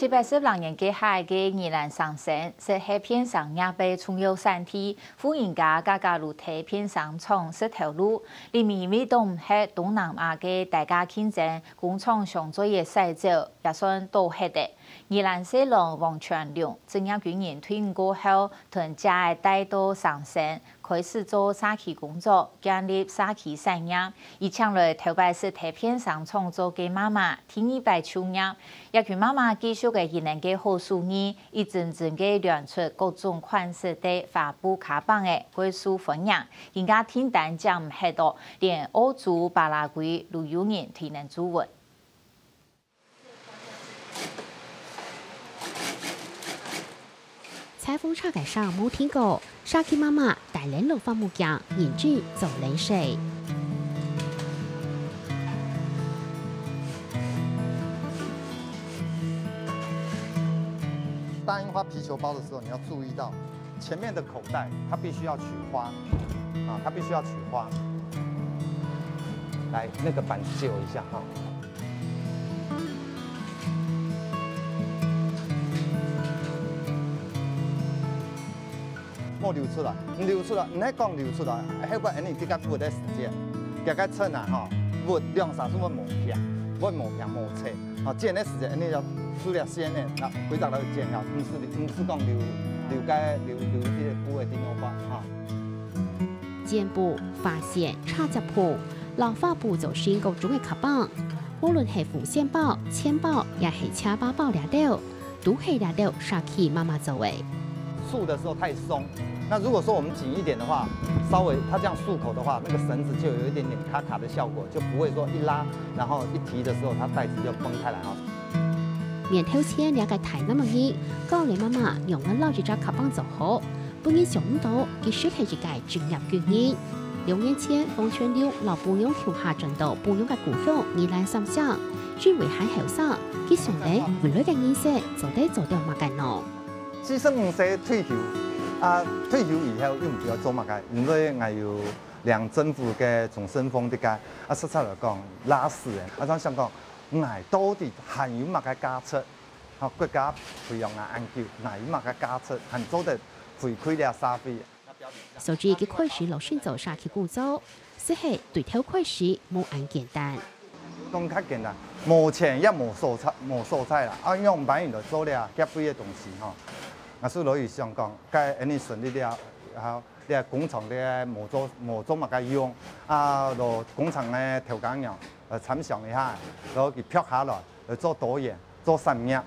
710年嘅海嘅宜兰上升，是海片上也被重有山体，富人家加入太片上创石头路，里面为东海东南亚嘅大家竞争，工厂上做嘅赛走也算多黑的。宜兰西龙王全良，正业军人退伍过后，同家带到上升，开始做沙器工作，建立沙器产业。以前来头摆是太片上创作嘅妈妈，天意摆秋业，也佢妈妈继续嘅宜兰嘅好手艺，一阵阵嘅量出各种款式的发布卡邦嘅归属分享，人家订单降唔系多，连澳洲、巴拉圭都有人推能做稳。采风车街上冇听过，沙琪妈妈带领路放木匠研制做冷水。大樱花皮球包的时候，你要注意到前面的口袋，它必须要取花啊，它必须要取花。来，那个板子借我一下哈。莫流出来，唔流出来，唔系讲流出来，迄个安尼比较bud的时间，加个称啊吼，bud量啥是bud磨片，bud磨片磨切，啊，剪的时间安尼要出了先的，那几十来剪了，唔是讲留这个布的顶头发哈。剪布、发线、插接布、老发布就是各种的卡棒，无论系缝线包、铅包，也系车包包了了，都系了了沙琪妈妈做的。束的时候太松，那如果说我们紧一点的话，稍微它这样束口的话，那个绳子就有一点点卡卡的效果，就不会说一拉，然后一提的时候它带子就崩开来哈。面头前了解太那么易，高龄妈妈用了老几只卡棒做好，不然想唔到，佢适合一个专业军人。6年前，方全六老布用桥下转到布用嘅故乡宜兰三乡，轉為喺後生，佢上嚟回來嘅意識做到乜嘅喏。其實唔使退休，退休以後又唔要做乜嘅，因為我有2政府嘅總身風的嘅，實際嚟講拉死嘅，咱想講，我到底還有乜嘅價值？國家培養研究，還有乜嘅價值？還做得回饋了社會。所以佢開始落先做沙器工作，只係對頭開始冇咁簡單。講較簡單，冇錢也冇蔬菜啦，用板就做了夾貴嘅東西吼。啊，所以攞去香港，該安尼順利了，後啲工廠啲冇做乜嘅用，落工廠嘅調工樣，參詳一下，然後佢劈下來，做導演，做產業。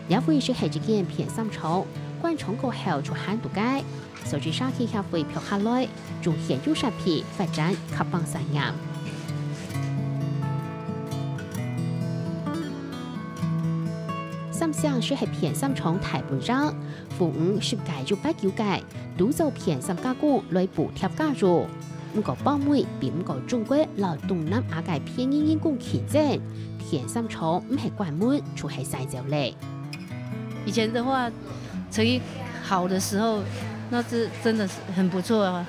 也會是係一件片心廠，關廠過後就慳度街，所以沙器協會劈下來，仲現有產品發展卡棒產業。三項是係片心廠大本章，服務10屆就89屆，都做片心加工來補貼加入。唔過包妹比唔過中國老東南亞嘅片應工競爭，片心廠唔係關門，就係曬走咧。以前的話，成績好的時候，那是真的是很不錯啊。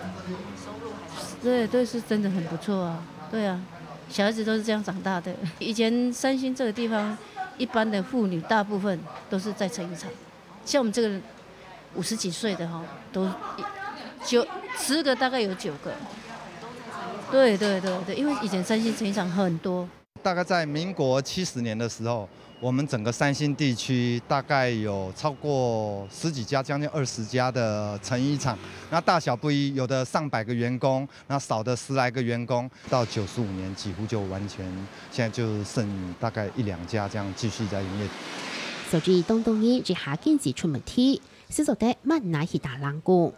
對，是真的很不錯啊。對啊，小孩子都是這樣長大的。以前三星這個地方，一般的婦女大部分都是在成衣廠，像我們這個50幾歲的哈，都10個大概有9個。對，因為以前三星成衣廠很多。大概在民國70年的時候，我們整個三星地區大概有超過10幾家，將近20家的成衣廠，那大小不一，有的上百個員工，那少的10來個員工。到95年幾乎就完全，現在就剩大概1、2家這樣繼續在營業。所以東年這下經濟出問題，是做得乜乃係大冷工。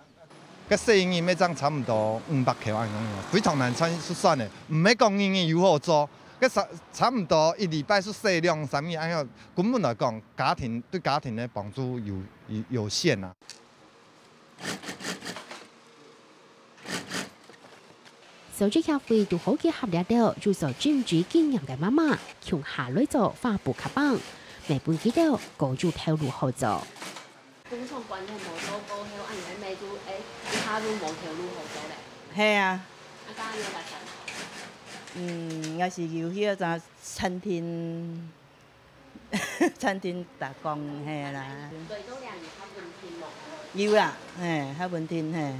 個細營業要漲差唔多500塊萬元，非常難算的，唔係講營業有好做。差唔多1禮拜是4兩3米，按照根本來講，對家庭的幫助有限啊。所以協會都好結合了到，就做專注經驗嘅媽媽，從下來做發布卡棒，每半幾到個就透露好做。工廠關係冇做過後，按你咪做下路冇條路好做咧。系啊。应该是由迄个啥餐厅，餐厅打工嘿啦。有啦，嘿，较稳定嘿，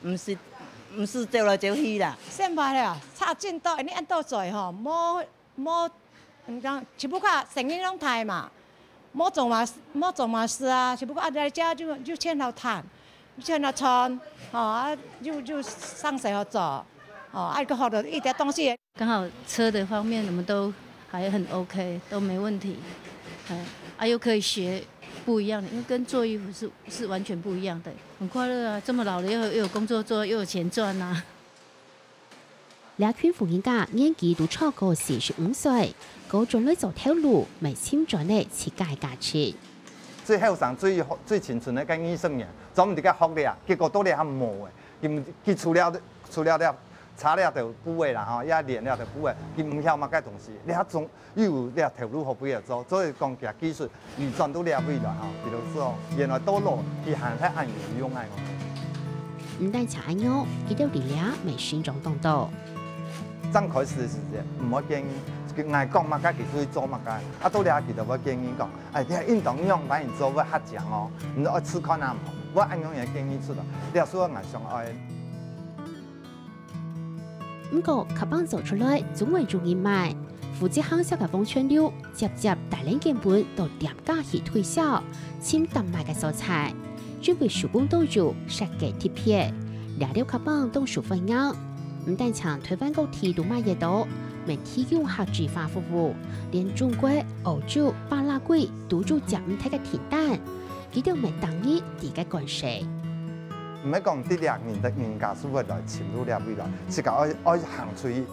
毋是走来走去啦。现在了，差劲多，你按倒做吼，冇，讲，只不过生意拢大嘛，冇做嘛事啊，只不过来家就欠了摊，欠了村，啊就上谁好做，一个好的一点东西。刚好车的方面我们都还很 OK， 都没问题，又可以学不一样的，因为跟做衣服是完全不一样的，很快乐啊！这么老了又有工作做，又有钱赚啊！两群妇人家年纪都超过45岁，高中来做头路，未簽咗呢設計價錢。最後生最青春的跟醫生嘅，總唔得個學咧，結果都咧係冇嘅，佢除了查了就補嘅啦，吼，也練了就補嘅，佢唔曉乜嘅東西，你總有咧頭路學不要做，所以講其實技術預算都咧未來吼，比如說原來多路佢行喺按游泳嘅。唔但查按樣，佢都力量未選中動到。剛開始嘅時節唔好建議，佢嗌講乜嘅，佢去做乜嘅，到咧佢就會建議講，你係運動用反而做會較強哦，你愛吃看啱，我按樣嘢建議出嚟，你所有藝上愛。不過，卡邦做出來總為做人賣，負責行銷嘅風川溜接大量根本到店家去推銷，簽淡賣嘅素材，準備手工豆乳、設計貼片，料料卡邦都數分樣。唔但搶台灣高鐵都賣嘢多，未提供客製化服務，連中國、歐洲、巴拉圭都做夾唔睇嘅甜蛋，佢都未當意啲嘅關係。唔係講啲人家屬會來潛入了未來，是講愛行出去。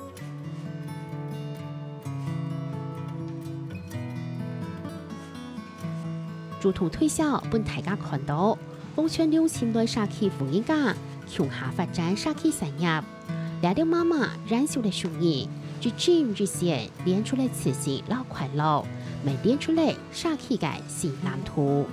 主動推銷本大家看到，風川溜前來沙溪婦人家，向下發展沙溪產業。兩條媽媽燃燒的樹葉，日漸日鮮，練出來慈禧老快樂，未練出來沙溪嘅新藍圖。